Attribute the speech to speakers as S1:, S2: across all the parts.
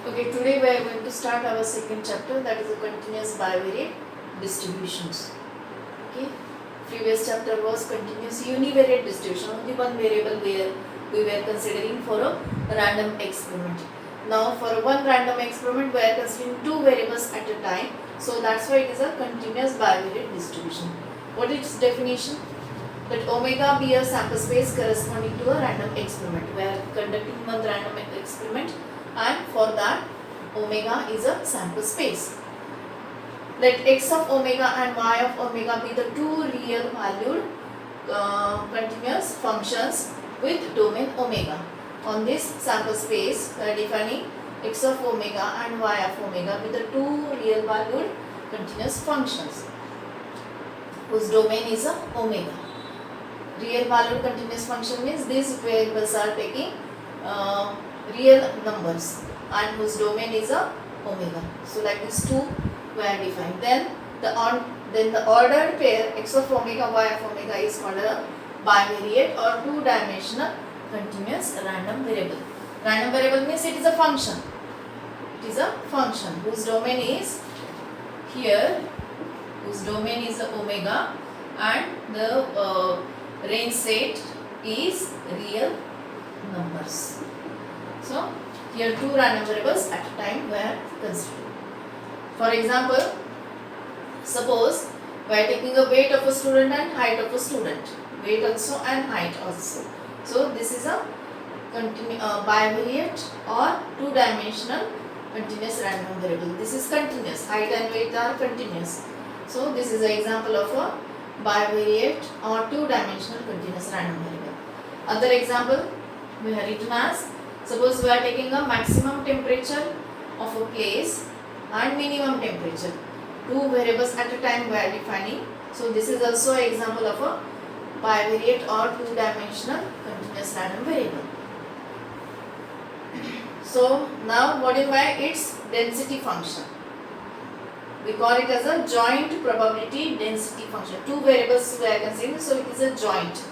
S1: Okay, today we are going to start our second chapter, that is the continuous bivariate distributions. Okay, previous chapter was continuous univariate distribution, only one variable where we were considering for a random experiment. Now for one random experiment we are considering two variables at a time, so that's why it is a continuous bivariate distribution. What is its definition? That omega be a sample space corresponding to a random experiment. We are conducting one random experiment, and for that omega is a sample space. Let x of omega and y of omega be the two real valued continuous functions with domain omega. On this sample space we are defining x of omega and y of omega be the two real valued continuous functions whose domain is a omega. Real valued continuous function means these variables are taking real numbers and whose domain is a omega. So like these two we are defined. Then the ordered pair x of omega y of omega is called a bivariate or two-dimensional continuous random variable. Random variable means it is a function. It is a function whose domain is here, whose domain is the omega, and the range set is real numbers. So here two random variables at a time were considered. For example, suppose we are taking a weight of a student and height of a student, weight also and height also. So this is a bivariate or two-dimensional continuous random variable. This is continuous, height and weight are continuous. So this is an example of a bivariate or two-dimensional continuous random variable. Other example we have written as, suppose we are taking a maximum temperature of a place and minimum temperature. Two variables at a time we are defining. So this is also an example of a bivariate or two-dimensional continuous random variable. So now what is its density function? We call it as a joint probability density function. Two variables we are considering, so it is a joint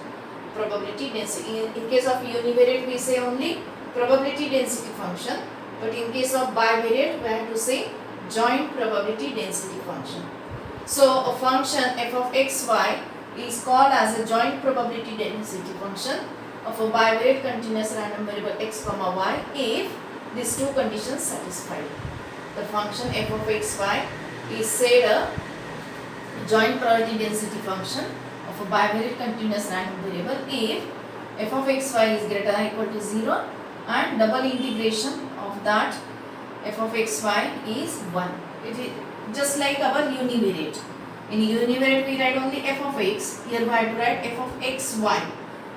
S1: probability density. In case of univariate we say only probability density function, but in case of bivariate we have to say joint probability density function. So a function f of x y is called as a joint probability density function of a bivariate continuous random variable x comma y if these two conditions satisfied. The function f of x y is said a joint probability density function of a bivariate continuous random variable if f of x y is greater than or equal to 0 and double integration of that f of x y is 1. It is just like our univariate. In univariate we write only f of x. Here we have to write f of x y.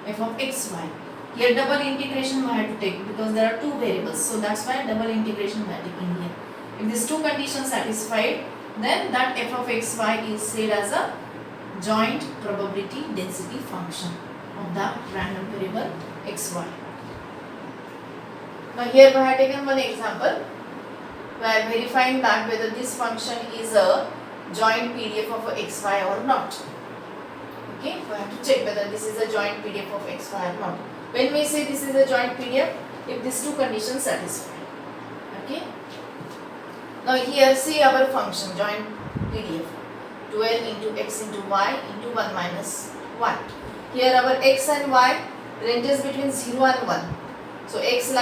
S1: F of x y. Here double integration we have to take because there are two variables. So that's why double integration we are taking here. If these two conditions satisfied, then that f of x y is said as a joint probability density function of the random variable x y. Now here we have taken one example. We are verifying that whether this function is a joint PDF of xy or not. Okay, we have to check whether this is a joint PDF of xy or not. When we say this is a joint PDF, if these two conditions satisfy. Okay. Now here see our function joint PDF 12 into x into y into 1 minus 1. Here our x and y ranges between 0 and 1. So x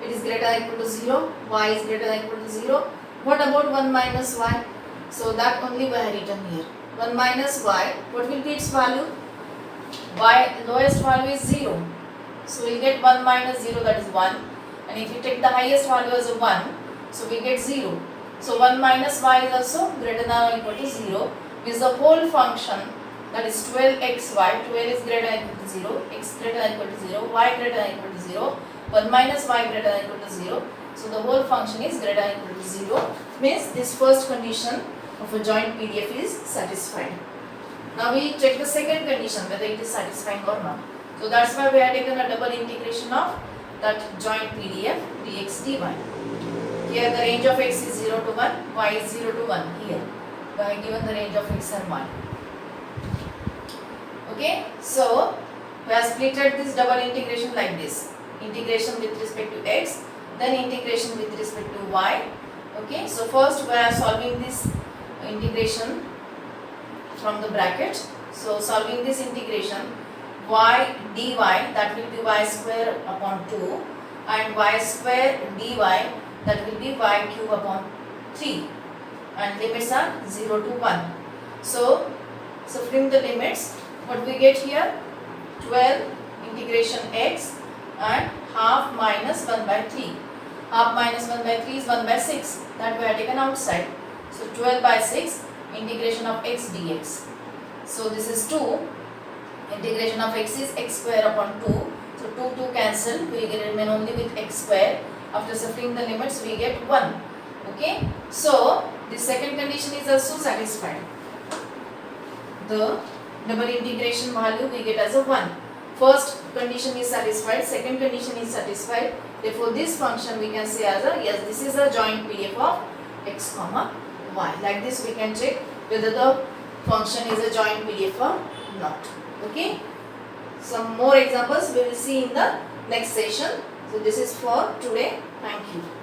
S1: it is greater than or equal to 0, y is greater than or equal to 0. What about 1 minus y? So that only we have written here. 1 minus y, what will be its value? Y lowest value is 0. So we will get 1 minus 0, that is 1. And if you take the highest value as a 1, so we get 0. So 1 minus y is also greater than or equal to 0. Is the whole function, that is 12xy, 12 is greater than or equal to 0, x greater than or equal to 0, y greater than or equal to 0, 1 minus y greater than or equal to 0. So the whole function is greater than or equal to 0. Means this first condition of a joint PDF is satisfied. Now we check the second condition whether it is satisfying or not. So that's why we have taken a double integration of that joint PDF dx dy. Here the range of x is 0 to 1, y is 0 to 1 here. We have given the range of x and y. Okay, so we have splitted this double integration like this. Integration with respect to x, then integration with respect to y. Okay, so first we are solving this integration from the bracket. So solving this integration, y dy, that will be y square upon 2, and y square dy, that will be y cube upon 3, and limits are 0 to 1. So subtracting the limits, what we get here, 12 integration x and half minus 1 by 3. Half minus 1 by 3 is 1 by 6, that we have taken outside. So 12 by 6 integration of x dx. So this is 2. Integration of x is x square upon 2. So 2 cancel, we remain only with x square. After subtracting the limits, we get 1. Okay. So this second condition is also satisfied. The double integration value we get as a 1. First condition is satisfied, second condition is satisfied. Therefore this function we can say as a, yes, this is a joint PDF of x comma y. Like this we can check whether the function is a joint PDF or not. Okay. Some more examples we will see in the next session. So this is for today. Thank you.